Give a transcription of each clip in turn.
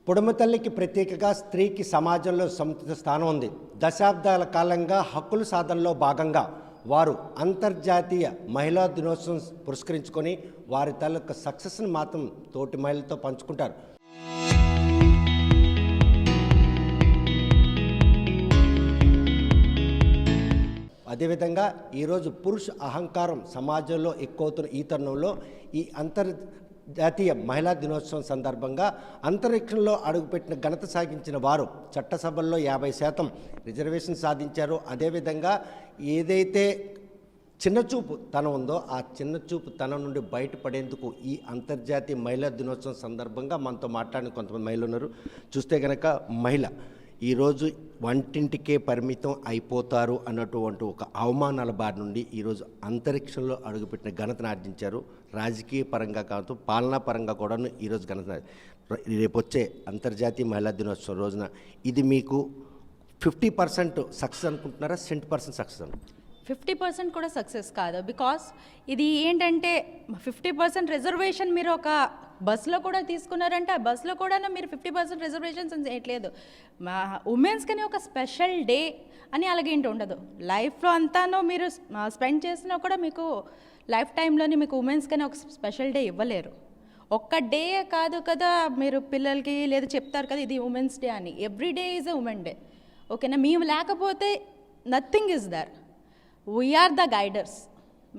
పొడుమ తల్లికి ప్రత్యేకంగా స్త్రీకి సమాజంలో సముచిత స్థానం ఉంది. దశాబ్దాల కాలంగా హక్కుల సాధనలో భాగంగా వారు అంతర్జాతీయ మహిళా దినోత్సవం పురస్కరించుకొని వారి తాలూకా సక్సెస్ని మాత్రం తోటి మహిళలతో పంచుకుంటారు. అదేవిధంగా ఈరోజు పురుష అహంకారం సమాజంలో ఎక్కువవుతున్న ఈ తరుణంలో ఈ అంతర్జాతీయ మహిళా దినోత్సవం సందర్భంగా అంతరిక్షంలో అడుగుపెట్టిన ఘనత సాగించిన వారు చట్టసభల్లో 50% రిజర్వేషన్ సాధించారు. అదేవిధంగా ఏదైతే చిన్నచూపు తనం ఉందో ఆ చిన్నచూపు తనం నుండి బయటపడేందుకు ఈ అంతర్జాతీయ మహిళా దినోత్సవం సందర్భంగా మనతో మాట్లాడిన కొంతమంది మహిళలు ఉన్నారు. చూస్తే కనుక మహిళ ఈరోజు వంటింటికే పరిమితం అయిపోతారు అన్నటువంటి ఒక అవమానాల బారి నుండి ఈరోజు అంతరిక్షంలో అడుగుపెట్టిన ఘనతను ఆర్జించారు. రాజకీయ పరంగా కాదు, పాలనా పరంగా కూడా ఈరోజు ఘనత. రేపు వచ్చే అంతర్జాతీయ మహిళా దినోత్సవం రోజున ఇది మీకు 50% సక్సెస్ అనుకుంటున్నారా, 70% సక్సెస్ అనుకుంటున్నారా? 50% కూడా సక్సెస్ కాదు. బికాస్ ఇది ఏంటంటే 50% రిజర్వేషన్ మీరు ఒక బస్సులో కూడా తీసుకున్నారంటే ఆ బస్సులో కూడా మీరు 50% రిజర్వేషన్స్ చేయట్లేదు. మా ఉమెన్స్కని ఒక స్పెషల్ డే అని అలాగేంటి ఉండదు. లైఫ్లో అంతానో మీరు స్పెండ్ చేసినా కూడా మీకు లైఫ్ టైంలోని మీకు ఉమెన్స్కని ఒక స్పెషల్ డే ఇవ్వలేరు. ఒక్క డే కాదు కదా, మీరు పిల్లలకి లేదా చెప్తారు కదా ఇది ఉమెన్స్ డే అని. Every day is a women day. ఓకేనా? మేము లేకపోతే nothing is there. We are the guiders.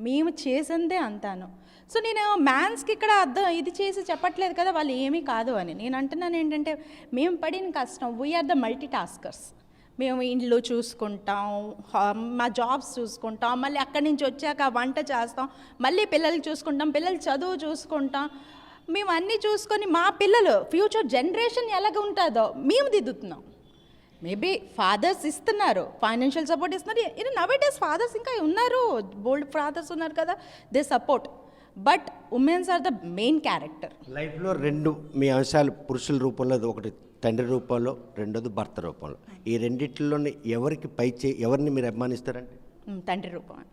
మేము చేసిందే అంతాను. సో నేను మ్యాన్స్కి ఇక్కడ అర్థం ఇది చేసి చెప్పట్లేదు కదా వాళ్ళు ఏమీ కాదు అని. నేను అంటున్నాను ఏంటంటే మేము పడిన కష్టం, వీఆర్ ద మల్టీ టాస్కర్స్. మేము ఇంట్లో చూసుకుంటాం, మా జాబ్స్ చూసుకుంటాం, మళ్ళీ అక్కడి నుంచి వచ్చాక వంట చేస్తాం, మళ్ళీ పిల్లలు చూసుకుంటాం, పిల్లల చదువు చూసుకుంటాం. మేము అన్నీ చూసుకొని మా పిల్లలు ఫ్యూచర్ జనరేషన్ ఎలాగ ఉంటుందో మేము దిద్దుతున్నాం. మేబీ ఫాదర్స్ ఇస్తున్నారు, ఫైనాన్షియల్ సపోర్ట్ ఇస్తున్నారు. ఇది నవేడేస్ ఫాదర్స్ ఇంకా ఉన్నారు, బోల్డ్ ఫాదర్స్ ఉన్నారు కదా, they support. But women's are the main character. లైఫ్లో రెండు మీ అంశాలు పురుషుల రూపంలో, ఒకటి తండ్రి రూపంలో, రెండోది భర్త రూపంలో. ఈ రెండిట్లోని ఎవరికి ఎవరిని మీరు అభిమానిస్తారంటే? తండ్రి రూపం.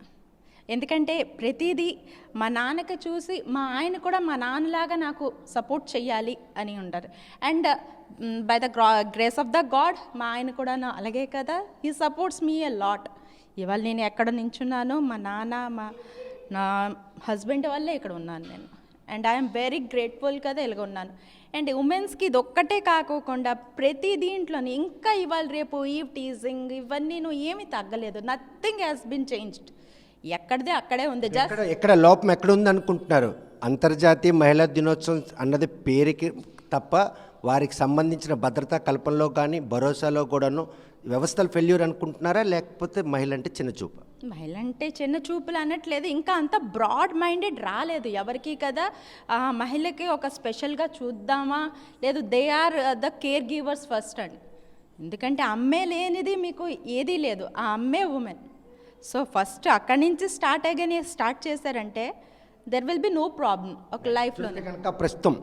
ఎందుకంటే ప్రతిదీ మా నాన్నకి చూసి మా ఆయన కూడా మా నాన్నలాగా నాకు సపోర్ట్ చెయ్యాలి అని ఉంటారు. And by the grace of the God మా ఆయన కూడా అలాగే కదా, he supports me a lot. ఇవాళ నేను ఎక్కడ నించున్నానో మా నాన్న నా హస్బెండ్ వల్లే ఇక్కడ ఉన్నాను నేను. అండ్ ఐఎమ్ వెరీ గ్రేట్ఫుల్ కదా ఇలాగ ఉన్నాను. అండ్ ఉమెన్స్కి ఇది ఒక్కటే కాకోకుండా ప్రతి దీంట్లోని ఇంకా ఇవాళ రేపు ఈ టీజింగ్ ఇవన్నీ ఏమీ తగ్గలేదు. Nothing has been changed. ఎక్కడిదే అక్కడే ఉంది. ఎక్కడ లోపం ఎక్కడ ఉంది అనుకుంటున్నారు? అంతర్జాతీయ మహిళా దినోత్సవం అన్నది పేరుకి తప్ప వారికి సంబంధించిన భద్రతా కల్పనలో కానీ భరోసాలో కూడాను వ్యవస్థలు ఫెయిల్యూర్ అనుకుంటున్నారా, లేకపోతే మహిళ అంటే చిన్న చూపు? మహిళ అంటే చిన్న చూపులు అనట్లేదు, ఇంకా అంత బ్రాడ్ మైండెడ్ రాలేదు ఎవరికి కదా. మహిళకి ఒక స్పెషల్గా చూద్దామా, లేదు they are the care givers first అండి. ఎందుకంటే అమ్మే లేనిది మీకు ఏదీ లేదు, ఆ అమ్మే ఉమెన్. సో ఫస్ట్ అక్కడి నుంచి స్టార్ట్ చేశారంటే there will be no problem ఒక లైఫ్లో. కనుక ప్రస్తుతం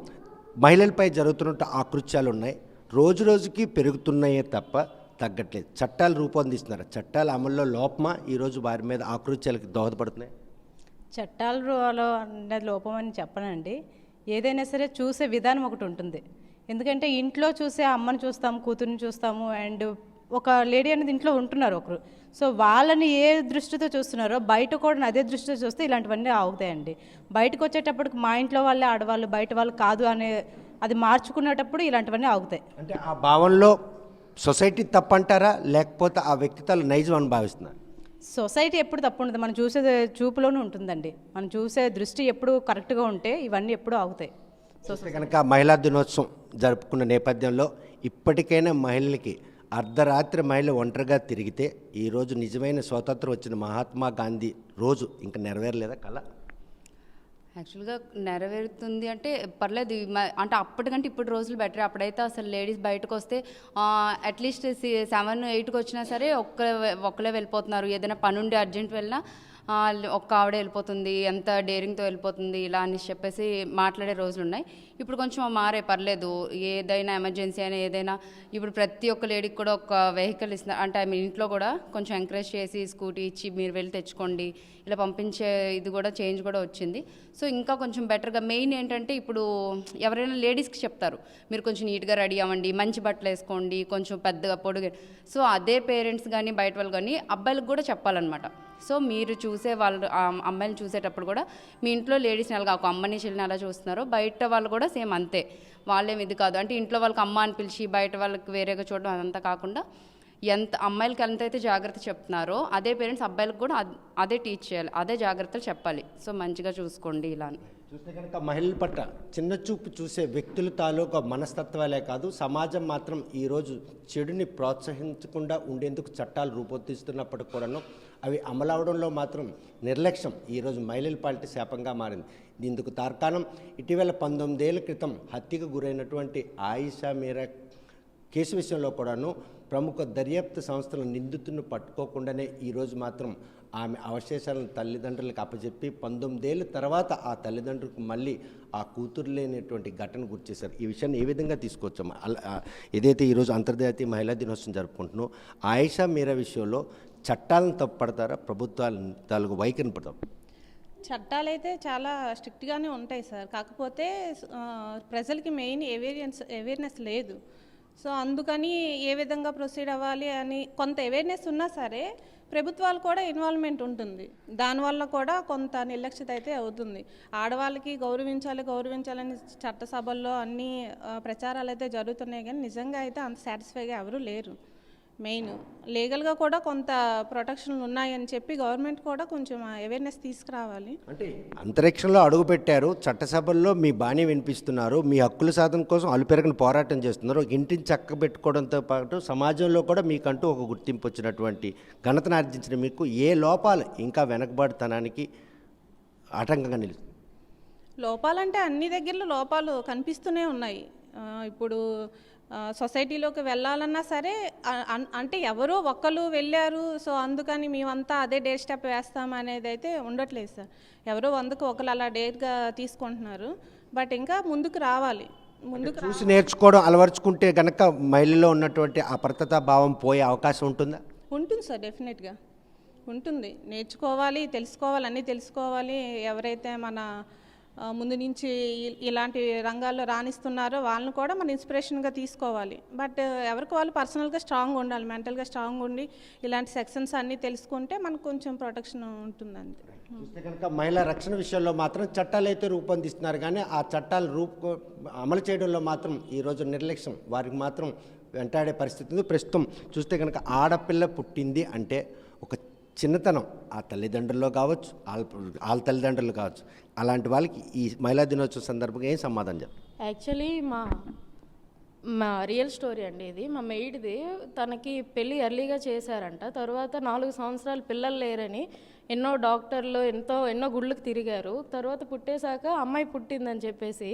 మహిళలపై జరుగుతున్న ఆకృత్యాలు ఉన్నాయి, రోజు రోజుకి పెరుగుతున్నాయే తప్ప తగ్గట్లేదు. చట్టాలు రూపొందిస్తున్నారు, చట్టాల అమల్లో లోపమా ఈరోజు వారి మీద ఆకృత్యాలకు దోహదపడుతున్నాయి? చట్టాలలో అన్నది లోపం అని చెప్పనండి. ఏదైనా సరే చూసే విధానం ఒకటి ఉంటుంది. ఎందుకంటే ఇంట్లో చూసే అమ్మని చూస్తాము, కూతుర్ని చూస్తాము, అండ్ ఒక లేడీ అనేది ఇంట్లో ఉంటున్నారు ఒకరు. సో వాళ్ళని ఏ దృష్టితో చూస్తున్నారో బయట కూడా అదే దృష్టితో చూస్తే ఇలాంటివన్నీ ఆగుతాయండి. బయటకు వచ్చేటప్పటికి మా ఇంట్లో వాళ్ళే ఆడవాళ్ళు, బయట వాళ్ళు కాదు అనే అది మార్చుకునేటప్పుడు ఇలాంటివన్నీ ఆగుతాయి. అంటే ఆ భావనలో సొసైటీ తప్పంటారా, లేకపోతే ఆ వ్యక్తిత్వాలు నైజం అని భావిస్తున్నారు? సొసైటీ ఎప్పుడు తప్పు ఉండదు, మనం చూసే చూపులోనే ఉంటుందండి. మనం చూసే దృష్టి ఎప్పుడు కరెక్ట్గా ఉంటే ఇవన్నీ ఎప్పుడు ఆగుతాయి. కనుక మహిళా దినోత్సవం జరుపుకున్న నేపథ్యంలో ఇప్పటికైనా మహిళలకి అర్ధరాత్రి మహిళ ఒంటరిగా తిరిగితే ఈరోజు నిజమైన స్వాతంత్రం వచ్చిన మహాత్మా గాంధీ రోజు ఇంకా నెరవేరలేదా కళ? యాక్చువల్గా నెరవేరుతుంది అంటే పర్లేదు, అంటే అప్పటికంటే ఇప్పుడు రోజులు బెటర్. అప్పుడైతే అసలు లేడీస్ బయటకు వస్తే అట్లీస్ట్ 7-8కి వచ్చినా సరే ఒక్కలే వెళ్ళిపోతున్నారు. ఏదైనా పని ఉండి అర్జెంట్ వెళ్ళినా ఒక్క ఆవిడే వెళ్ళిపోతుంది, ఎంత డేరింగ్తో వెళ్ళిపోతుంది ఇలా అని చెప్పేసి మాట్లాడే రోజులు ఉన్నాయి. ఇప్పుడు కొంచెం మారే, పర్లేదు, ఏదైనా ఎమర్జెన్సీ అయినా ఏదైనా ఇప్పుడు ప్రతి ఒక్క లేడీకి కూడా ఒక వెహికల్ ఇస్తున్నారు. అంటే మీ ఇంట్లో కూడా కొంచెం ఎంకరేజ్ చేసి స్కూటీ ఇచ్చి మీరు వెళ్ళి తెచ్చుకోండి ఇలా పంపించే ఇది కూడా చేంజ్ కూడా వచ్చింది. సో ఇంకా కొంచెం బెటర్గా మెయిన్ ఏంటంటే ఇప్పుడు ఎవరైనా లేడీస్కి చెప్తారు మీరు కొంచెం నీట్గా రెడీ అవ్వండి, మంచి బట్టలు వేసుకోండి, కొంచెం పెద్దగా పొడుగు. సో అదే పేరెంట్స్ కానీ బయట వాళ్ళు కానీ అబ్బాయిలకు కూడా చెప్పాలన్నమాట. సో మీరు చూసే వాళ్ళు అమ్మాయిలు చూసేటప్పుడు కూడా మీ ఇంట్లో లేడీస్ని అలాగా ఒక అమ్మని చెల్లిని అలా చూస్తున్నారో బయట వాళ్ళు కూడా సేమ్ అంతే. వాళ్ళేం ఇది కాదు అంటే ఇంట్లో వాళ్ళకి అమ్మ అని పిలిచి బయట వాళ్ళకి వేరేగా చూడడం అదంతా కాకుండా ఎంత అమ్మాయిలకి ఎంతైతే జాగ్రత్త చెప్తున్నారో అదే పేరెంట్స్ అబ్బాయిలకు కూడా అదే టీచ్ చేయాలి, అదే జాగ్రత్తలు చెప్పాలి. సో మంచిగా చూసుకోండి ఇలా అని. చూస్తే కనుక మహిళల పట్ల చిన్న చూపు చూసే వ్యక్తుల తాలూకా మనస్తత్వాలే కాదు, సమాజం మాత్రం ఈరోజు చెడుని ప్రోత్సహించకుండా ఉండేందుకు చట్టాలు రూపొందిస్తున్నప్పటికి కూడాను అవి అమలవడంలో మాత్రం నిర్లక్ష్యం ఈరోజు మహిళల పాలిటీ శాపంగా మారింది. ఇందుకు తార్కాణం ఇటీవల 19 ఏళ్ల క్రితం హత్యకు గురైనటువంటి ఆయిషా మీరా కేసు విషయంలో కూడాను ప్రముఖ దర్యాప్తు సంస్థల నిందితులను పట్టుకోకుండానే ఈరోజు మాత్రం ఆమె అవశేషాలను తల్లిదండ్రులకు అప్పచెప్పి 19 ఏళ్ళ తర్వాత ఆ తల్లిదండ్రులకు మళ్ళీ ఆ కూతురు లేనటువంటి ఘటన గుర్తు చేశారు. ఈ విషయాన్ని ఏ విధంగా తీసుకొచ్చాము? ఏదైతే ఈరోజు అంతర్జాతీయ మహిళా దినోత్సవం జరుపుకుంటున్నాం, ఆయిషా మీరా విషయంలో చట్టాలను తప్పుపడతారా, ప్రభుత్వాలు తాలూకు వైఖరిని పడతారు? చట్టాలు అయితే చాలా స్ట్రిక్ట్గానే ఉంటాయి సార్. కాకపోతే ప్రజలకి మెయిన్ అవేర్నెస్ లేదు. సో అందుకని ఏ విధంగా ప్రొసీడ్ అవ్వాలి అని కొంత అవేర్నెస్ ఉన్నా సరే ప్రభుత్వాలు కూడా ఇన్వాల్వ్మెంట్ ఉంటుంది. దానివల్ల కూడా కొంత నిర్లక్ష్యత అయితే అవుతుంది. ఆడవాళ్ళకి గౌరవించాలని చట్టసభల్లో అన్ని ప్రచారాలు అయితే జరుగుతున్నాయి, కానీ నిజంగా అయితే అంత సాటిస్ఫైగా ఎవరూ లేరు. మెయిన్ లీగల్గా కూడా కొంత ప్రొటెక్షన్లు ఉన్నాయని చెప్పి గవర్నమెంట్ కూడా కొంచెం అవేర్నెస్ తీసుకురావాలి. అంటే అంతరిక్షంలో అడుగుపెట్టారు, చట్టసభల్లో మీ బాణీ వినిపిస్తున్నారు, మీ హక్కుల సాధన కోసం అలుపెరగని పోరాటం చేస్తున్నారు, ఇంటిని చక్కబెట్టుకోవడంతో పాటు సమాజంలో కూడా మీకంటూ ఒక గుర్తింపు వచ్చినటువంటి ఘనతను ఆర్జించిన మీకు ఏ లోపాలు ఇంకా వెనకబాటుతనానికి ఆటంకంగా నిలుస్తుంది? లోపాలంటే అన్ని దగ్గరలో లోపాలు కనిపిస్తూనే ఉన్నాయి. ఇప్పుడు సొసైటీలోకి వెళ్ళాలన్నా సరే అంటే ఎవరో ఒక్కరు వెళ్ళారు సో అందుకని మేమంతా అదే డేర్ స్టెప్ వేస్తాం అనేది అయితే ఉండట్లేదు సార్. ఎవరో 100కు ఒకరు అలా డేర్గా తీసుకుంటున్నారు. బట్ ఇంకా ముందుకు రావాలి. చూసి నేర్చుకోవడం అలవర్చుకుంటే కనుక మహిళలో ఉన్నటువంటి అప్రతత భావం పోయే అవకాశం ఉంటుందా? ఉంటుంది సార్, డెఫినెట్గా ఉంటుంది. నేర్చుకోవాలి, తెలుసుకోవాలి, అన్నీ తెలుసుకోవాలి. ఎవరైతే మన ముందు నుంచి ఇలాంటి రంగాల్లో రాణిస్తున్నారో వాళ్ళని కూడా మనం ఇన్స్పిరేషన్గా తీసుకోవాలి. బట్ ఎవరికి వాళ్ళు పర్సనల్గా స్ట్రాంగ్ ఉండాలి, మెంటల్గా స్ట్రాంగ్ ఉండి ఇలాంటి సెక్షన్స్ అన్నీ తెలుసుకుంటే మనకు కొంచెం ప్రొటెక్షన్ ఉంటుంది. అంతే. చూస్తే కనుక మహిళా రక్షణ విషయంలో మాత్రం చట్టాలు అయితే రూపొందిస్తున్నారు, కానీ ఆ చట్టాలు అమలు చేయడంలో మాత్రం ఈరోజు నిర్లక్ష్యం వారికి మాత్రం వెంటాడే పరిస్థితి ఉంది. ప్రస్తుతం చూస్తే కనుక ఆడపిల్ల పుట్టింది అంటే ఒక చిన్నతనం ఆ తల్లిదండ్రుల్లో కావచ్చు, వాళ్ళ తల్లిదండ్రులు కావచ్చు, అలాంటి వాళ్ళకి ఈ మహిళా దినోత్సవం సందర్భంగా ఏం సమాధానం చెప్పారు? యాక్చువల్లీ మా రియల్ స్టోరీ అండి ఇది. మా మెయిడ్ది తనకి పెళ్ళి ఎర్లీగా చేశారంట. తర్వాత 4 సంవత్సరాలు పిల్లలు లేరని ఎన్నో డాక్టర్లు ఎన్నో గుళ్ళకి తిరిగారు. తర్వాత పుట్టేశాక అమ్మాయి పుట్టిందని చెప్పేసి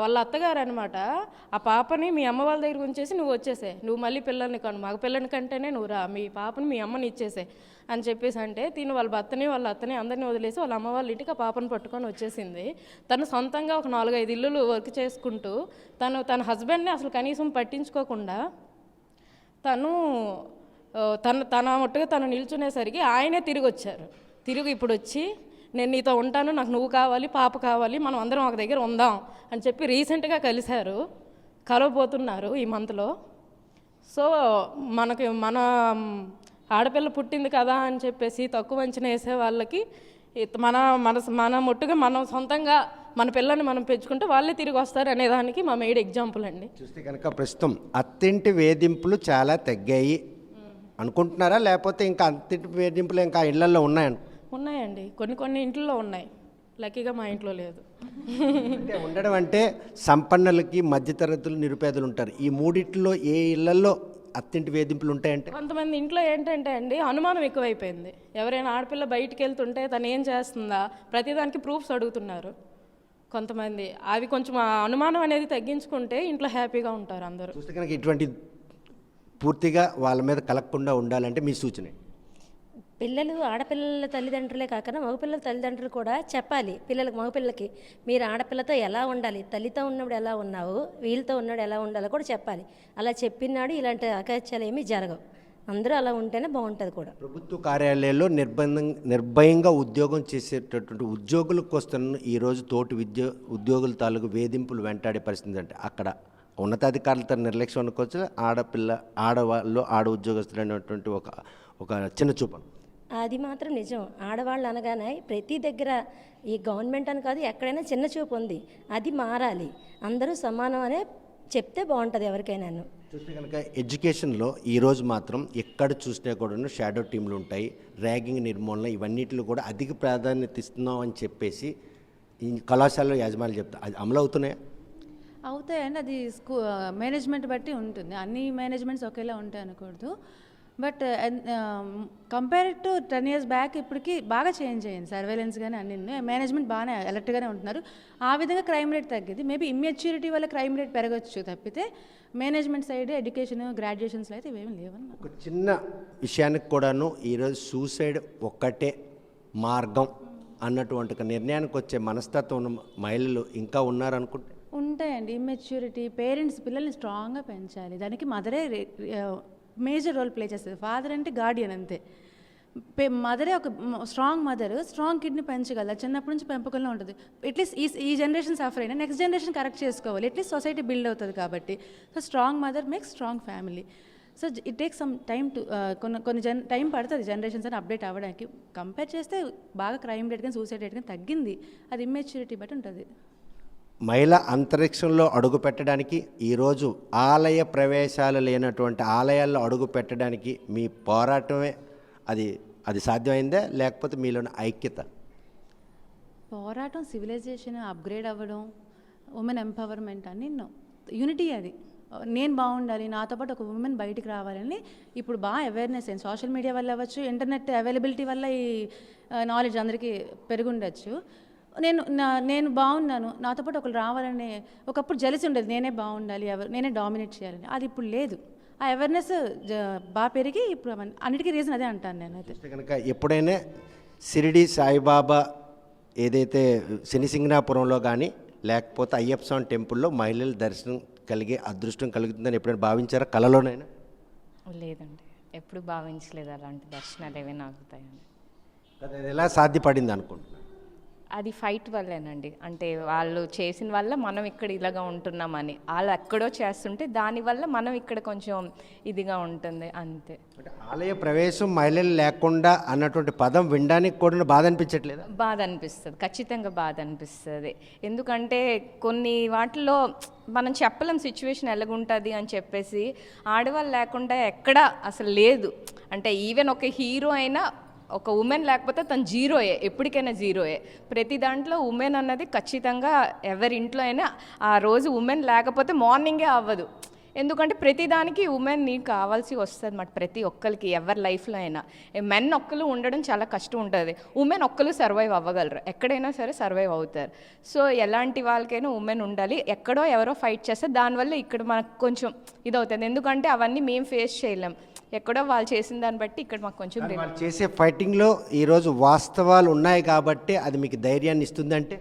వాళ్ళ అత్తగారు అనమాట ఆ పాపని మీ అమ్మ వాళ్ళ దగ్గర ఉంచేసి నువ్వు వచ్చేసే, నువ్వు మళ్ళీ పిల్లల్ని కను, మగ పిల్లని కంటేనే నువ్వు రా, మీ పాపని మీ అమ్మని ఇచ్చేసే అని చెప్పేసి అంటే తిను వాళ్ళ భర్తని వాళ్ళ అత్తని అందరినీ వదిలేసి వాళ్ళ అమ్మ వాళ్ళ ఇంటికి ఆ పాపను పట్టుకొని వచ్చేసింది. తను సొంతంగా ఒక 4-5 ఇల్లులు వర్క్ చేసుకుంటూ తన హస్బెండ్ని అసలు కనీసం పట్టించుకోకుండా తన మట్టుగా తను నిల్చునేసరికి ఆయనే తిరిగి ఇప్పుడు వచ్చి నేను నీతో ఉంటాను, నాకు నువ్వు కావాలి, పాప కావాలి, మనం అందరం ఒక దగ్గర ఉందాం అని చెప్పి రీసెంట్గా కలవబోతున్నారు ఈ మంత్లో. సో మన ఆడపిల్ల పుట్టింది కదా అని చెప్పేసి తక్కువ అంచనా వేసే వాళ్ళకి మన మొట్టుగా మనం సొంతంగా మన పిల్లని మనం పెంచుకుంటే వాళ్ళే తిరిగి వస్తారు అనేదానికి మా మెయిడ్ ఎగ్జాంపుల్ అండి. చూస్తే కనుక ప్రస్తుతం అత్తింటి వేధింపులు చాలా తగ్గాయి అనుకుంటున్నారా, లేకపోతే ఇంకా అత్తింటి వేధింపులు ఇంకా ఇళ్లలో ఉన్నాయండి? కొన్ని ఇంట్లో ఉన్నాయి, లక్కీగా మా ఇంట్లో లేదు. అంటే ఉండడం అంటే సంపన్నులకి, మధ్యతరగతులు, నిరుపేదలు ఉంటారు. ఈ మూడిట్లో ఏ ఇళ్లలో అత్తింటి వేధింపులు ఉంటాయంటే కొంతమంది ఇంట్లో ఏంటంటే అండి అనుమానం ఎక్కువైపోయింది. ఎవరైనా ఆడపిల్ల బయటికి వెళ్తుంటే తను ఏం చేస్తుందా ప్రతిదానికి ప్రూఫ్స్ అడుగుతున్నారు కొంతమంది. అవి కొంచెం అనుమానం అనేది తగ్గించుకుంటే ఇంట్లో హ్యాపీగా ఉంటారు అందరూ. చూస్తే కనుక ఇటువంటి పూర్తిగా వాళ్ళ మీద కలగకుండా ఉండాలంటే మీ సూచన? పిల్లలు ఆడపిల్లల తల్లిదండ్రులే కాకుండా మగపిల్లల తల్లిదండ్రులు కూడా చెప్పాలి మగపిల్లలకి మీరు ఆడపిల్లతో ఎలా ఉండాలి, తల్లితో ఉన్నప్పుడు ఎలా ఉన్నావు, వీళ్ళతో ఉన్నాడు ఎలా ఉండాలో కూడా చెప్పాలి. అలా చెప్పినాడు ఇలాంటి అకత్యాలు ఏమీ జరగవు. అందరూ అలా ఉంటేనే బాగుంటుంది కూడా. ప్రభుత్వ కార్యాలయాల్లో నిర్భయంగా ఉద్యోగం చేసేటటువంటి ఉద్యోగులకు వస్తున్న ఈరోజు తోటి ఉద్యోగుల తాలూకు వేధింపులు వెంటాడే పరిస్థితి అంటే అక్కడ ఉన్నతాధికారులతో నిర్లక్ష్యం అనుకోవచ్చు, ఆడవాళ్ళు ఆడ ఉద్యోగస్తులు అనేటువంటి ఒక చిన్న చూపు. అది మాత్రం నిజం. ఆడవాళ్ళు అనగానే ప్రతి దగ్గర ఈ గవర్నమెంట్ అని కాదు ఎక్కడైనా చిన్న చూపు ఉంది. అది మారాలి. అందరూ సమానం అనే చెప్తే బాగుంటుంది ఎవరికైనా. చూస్తే కనుక ఎడ్యుకేషన్లో ఈరోజు మాత్రం ఎక్కడ చూసినా కూడా షాడో టీంలు ఉంటాయి, ర్యాగింగ్ నిర్మూలన ఇవన్నిటిలో కూడా అధిక ప్రాధాన్యత ఇస్తున్నాం అని చెప్పేసి ఈ కళాశాలలో యాజమాన్యాలు చెప్తారు. అది అమలు అవుతున్నాయా? అవుతాయండి. అది మేనేజ్మెంట్ బట్టి ఉంటుంది. అన్ని మేనేజ్మెంట్స్ ఒకేలా ఉంటాయి అనకూడదు. But compare to 10 years back ఇప్పటికి బాగా చేంజ్ అయ్యింది. సర్వేలెన్స్ కానీ అన్ని మేనేజ్మెంట్ బాగానే అలర్ట్గానే ఉంటున్నారు. ఆ విధంగా క్రైమ్ రేట్ తగ్గింది. మేబీ ఇమ్మెచ్యూరిటీ వల్ల క్రైమ్ రేట్ పెరగచ్చు తప్పితే మేనేజ్మెంట్ సైడ్ ఎడ్యుకేషన్ గ్రాడ్యుయేషన్స్లో అయితే ఇవేమి లేవన్న. ఒక చిన్న విషయానికి కూడాను ఈరోజు సూసైడ్ ఒక్కటే మార్గం అన్నటువంటి ఒక నిర్ణయానికి వచ్చే మనస్తత్వం ఉన్న మహిళలు ఇంకా ఉన్నారనుకుంటే ఉంటాయండి. ఇమ్మెచ్యూరిటీ పేరెంట్స్ పిల్లల్ని స్ట్రాంగ్గా పెంచాలి. దానికి మదరే మేజర్ రోల్ ప్లే చేస్తుంది. ఫాదర్ అంటే గార్డియన్ అంతే. మదరే ఒక స్ట్రాంగ్ మదర్ స్ట్రాంగ్ కిడ్ని పెంచగలరు. చిన్నప్పటి నుంచి పెంపకంలో ఉంటుంది. అట్లీస్ట్ ఈ జనరేషన్ సఫర్ అయినా నెక్స్ట్ జనరేషన్ కరెక్ట్ చేసుకోవాలి. అట్లీస్ట్ సొసైటీ బిల్డ్ అవుతుంది కాబట్టి. So strong mother makes strong family. So it takes some time to కొన్ని టైం పడుతుంది జనరేషన్స్ అని అప్డేట్ అవ్వడానికి. కంపేర్ చేస్తే బాగా క్రైమ్ రేట్ కానీ సూసైడ్ రేట్ కానీ తగ్గింది. అది ఇమ్మెచ్యూరిటీ బట్టి ఉంటుంది. మహిళ అంతరిక్షంలో అడుగు పెట్టడానికి ఈరోజు ఆలయ ప్రవేశాలు లేనటువంటి ఆలయాల్లో అడుగు పెట్టడానికి మీ పోరాటమే అది సాధ్యమైందా, లేకపోతే మీలోని ఐక్యత? పోరాటం, సివిలైజేషన్ అప్గ్రేడ్ అవ్వడం, ఉమెన్ ఎంపవర్మెంట్ అని యూనిటీ. అది నేను బాగుండాలి, నాతో పాటు ఒక ఉమెన్ బయటికి రావాలని ఇప్పుడు బాగా అవేర్నెస్ అయింది. సోషల్ మీడియా వల్ల అవ్వచ్చు, ఇంటర్నెట్ అవైలబిలిటీ వల్ల ఈ నాలెడ్జ్ అందరికీ పెరుగుండొచ్చు. నేను బాగున్నాను, నాతో పాటు ఒకరు రావాలని. ఒకప్పుడు జలిసి ఉండేది, నేనే బాగుండాలి, నేనే డామినేట్ చేయాలని. అది ఇప్పుడు లేదు. ఆ అవేర్నెస్ బాగా పెరిగి ఇప్పుడు అన్నిటికీ రీజన్ అదే అంటాను నేను. అయితే కనుక ఎప్పుడైనా షిరిడి సాయిబాబా ఏదైతే శనిసింగనాపురంలో కానీ లేకపోతే అయ్యప్ప స్వామి టెంపుల్లో మహిళల దర్శనం కలిగే అదృష్టం కలుగుతుందని ఎప్పుడైనా భావించారా కళలోనైనా? లేదండి, ఎప్పుడు భావించలేదు అలాంటి దర్శనాలు ఏమైనా ఆగుతాయని. అది ఎలా సాధ్యపడింది అనుకుంటున్నాను? అది ఫైట్ వల్లేనండి. అంటే వాళ్ళు చేసిన వల్ల మనం ఇక్కడ ఇలాగా ఉంటున్నామని. వాళ్ళు ఎక్కడో చేస్తుంటే దానివల్ల మనం ఇక్కడ కొంచెం ఇదిగా ఉంటుంది అంతే. అంటే ఆలయ ప్రవేశం మహిళలు లేకుండా అన్నటువంటి పదం వినడానికి కూడా బాధ అనిపించట్లేదు? బాధ అనిపిస్తుంది, ఖచ్చితంగా బాధ అనిపిస్తుంది. ఎందుకంటే కొన్ని వాటిల్లో మనం చెప్పలేం సిచ్యువేషన్ ఎలాగుంటుంది అని చెప్పేసి. ఆడవాళ్ళు లేకుండా ఎక్కడ అసలు లేదు. అంటే ఈవెన్ ఒక హీరో అయినా ఒక ఉమెన్ లేకపోతే తను జీరోయే, ఎప్పటికైనా జీరోయే. ప్రతి దాంట్లో ఉమెన్ అన్నది ఖచ్చితంగా ఎవరి ఇంట్లో అయినా ఆ రోజు ఉమెన్ లేకపోతే మార్నింగే అవ్వదు. ఎందుకంటే ప్రతిదానికి ఉమెన్ నీకు కావాల్సి వస్తుంది అన్నమాట. ప్రతి ఒక్కరికి ఎవరి లైఫ్లో అయినా మెన్ ఒక్కరు ఉండడం చాలా కష్టం ఉంటుంది. ఉమెన్ ఒక్కరు సర్వైవ్ అవ్వగలరు, ఎక్కడైనా సరే సర్వైవ్ అవుతారు. సో ఎలాంటి వాళ్ళకైనా ఉమెన్ ఉండాలి. ఎక్కడో ఎవరో ఫైట్ చేస్తే దానివల్ల ఇక్కడ మనకు కొంచెం ఇదవుతుంది. ఎందుకంటే అవన్నీ మేము ఫేస్ చేయలేం. ఎక్కడో వాళ్ళు చేసిన దాన్ని బట్టి ఇక్కడ మాకు కొంచెం వాళ్ళు చేసే ఫైటింగ్లో ఈరోజు వాస్తవాలు ఉన్నాయి కాబట్టి అది మీకు ధైర్యాన్ని ఇస్తుందంటే?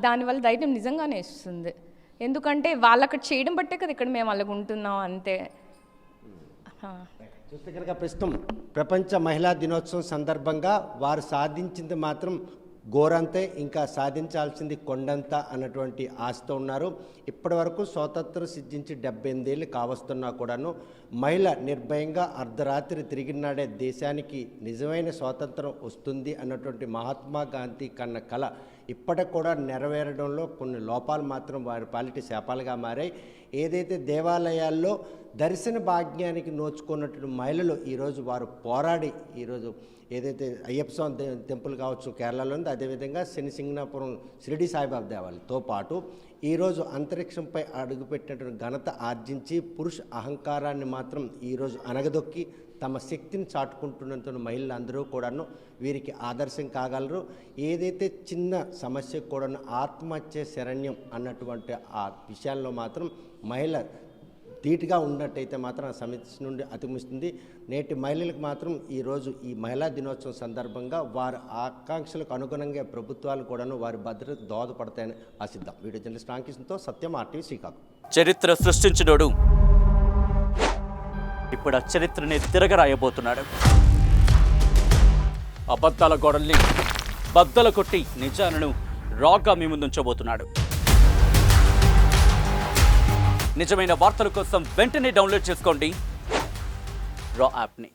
దానివల్ల ధైర్యం నిజంగానే ఇస్తుంది. ఎందుకంటే వాళ్ళు అక్కడ చేయడం బట్టే కదా ఇక్కడ మేము అలాగ ఉంటున్నాం అంతే. చూస్తే కనుక ప్రస్తుతం ప్రపంచ మహిళా దినోత్సవం సందర్భంగా వారు సాధించింది మాత్రం గోరంతే, ఇంకా సాధించాల్సింది కొండంత అన్నటువంటి ఆశతో ఉన్నారు. ఇప్పటి వరకు స్వాతంత్రం సిద్ధించి 78 ఏళ్ళు కావస్తున్నా కూడాను మహిళ నిర్భయంగా అర్ధరాత్రి తిరిగినాడే దేశానికి నిజమైన స్వాతంత్రం వస్తుంది అన్నటువంటి మహాత్మా గాంధీ కన్న కళ ఇప్పటికి కూడా నెరవేరడంలో కొన్ని లోపాలు మాత్రం వారి పాలిటి శాపాలుగా మారాయి. ఏదైతే దేవాలయాల్లో దర్శన భాగ్యానికి నోచుకున్నటువంటి మహిళలు ఈరోజు వారు పోరాడి ఈరోజు ఏదైతే అయ్యప్ప స్వామి టెంపుల్ కావచ్చు కేరళలో ఉంది, అదేవిధంగా శనిసింగనాపురం షిరిడి సాయిబాబా దేవాలయంతో పాటు ఈరోజు అంతరిక్షంపై అడుగుపెట్టినటువంటి ఘనత ఆర్జించి పురుష అహంకారాన్ని మాత్రం ఈరోజు అనగదొక్కి తమ శక్తిని చాటుకుంటున్నంత మహిళలు అందరూ కూడాను వీరికి ఆదర్శం కాగలరు. ఏదైతే చిన్న సమస్యకు కూడాను ఆత్మహత్య శరణ్యం అన్నటువంటి ఆ విషయాల్లో మాత్రం మహిళ ధీటుగా ఉన్నట్టయితే మాత్రం ఆ సమస్య నుండి అధిగమిస్తుంది. నేటి మహిళలకు మాత్రం ఈరోజు ఈ మహిళా దినోత్సవం సందర్భంగా వారి ఆకాంక్షలకు అనుగుణంగా ప్రభుత్వాలు కూడాను వారి భద్రత దోహదపడతాయని ఆశిద్దాం. వీడియో జర్నలిస్ట్ రామకృష్ణతో సత్యం, RTV శ్రీకాకుళం. చరిత్ర సృష్టించినోడు ఇప్పుడు ఆ చరిత్రని తిరగరాయబోతున్నాడు. అబద్ధాల గోడల్ని బద్దలు కొట్టి నిజాలను రాగా మీ ముందుంచబోతున్నాడు. నిజమైన వార్తల కోసం వెంటనే డౌన్లోడ్ చేసుకోండి రా యాప్ని.